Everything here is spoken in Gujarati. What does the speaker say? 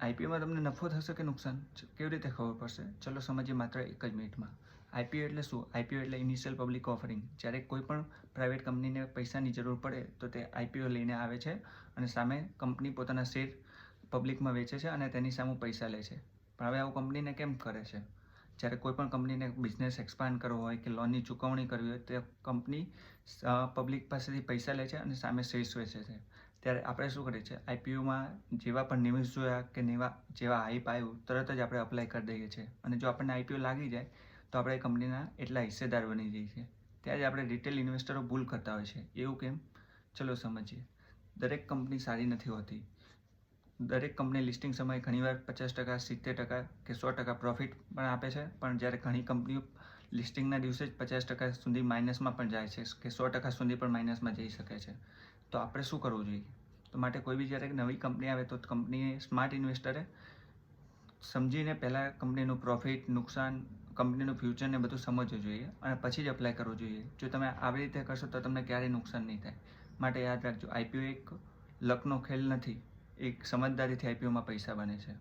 આઈપીઓમાં તમને નફો થશે કે નુકસાન કેવી રીતે ખબર પડશે? ચલો સમજીએ માત્ર એક જ મિનિટમાં. આઈપીઓ એટલે શું? આઈપીઓ એટલે ઇનિશિયલ પબ્લિક ઓફરિંગ. જ્યારે કોઈ પણ પ્રાઇવેટ કંપનીને પૈસાની જરૂર પડે તો તે આઈપીઓ લઈને આવે છે અને સામે કંપની પોતાના શેર પબ્લિકમાં વેચે છે અને તેની સામે પૈસા લે છે. પણ હવે આવું કંપનીને કેમ કરે છે? જ્યારે કોઈ પણ કંપનીને બિઝનેસ એક્સપાન્ડ કરવો હોય કે લોનની ચૂકવણી કરવી હોય તો કંપની પબ્લિક પાસેથી પૈસા લે છે અને સામે શેર્સ વેચે છે. ત્યારે આપણે શું કરીએ છીએ? આઈપીઓમાં જેવા પણ ન્યૂઝ જોયા કે જેવા હાઈપ આવ્યું તરત જ આપણે અપ્લાય કરી દઈએ છીએ અને જો આપણને આઈપીઓ લાગી જાય તો આપણે કંપનીના એટલા હિસ્સેદાર બની જઈએ છીએ. ત્યારે આપણે રિટેલ ઇન્વેસ્ટરો ભૂલ કરતા હોય છે. એવું કેમ? ચલો સમજીએ. દરેક કંપની સારી નથી હોતી. દરેક કંપની લિસ્ટિંગ સમયે ઘણીવાર 50%, 70% કે 100% પ્રોફિટ પણ આપે છે, પણ જ્યારે ઘણી કંપનીઓ લિસ્ટિંગના દિવસે જ 50% સુધી માઇનસમાં પણ જાય છે કે 100% સુધી પણ માઇનસમાં જઈ શકે છે. તો આપણે શું કરવું જોઈએ? તો માટે કોઈ બી જ્યારે નવી કંપની આવે તો કંપનીએ સ્માર્ટ ઇન્વેસ્ટરે સમજીને પહેલાં કંપનીનું પ્રોફિટ, નુકસાન, કંપનીનું ફ્યુચરને બધું સમજવું જોઈએ અને પછી જ અપ્લાય કરવું જોઈએ. જો તમે આવી રીતે કરશો તો તમને ક્યારેય નુકસાન નહીં થાય. માટે યાદ રાખજો, આઈપીઓ એક લકનો ખેલ નથી. એક સમજદારીથી આઈપીઓમાં પૈસા બને છે.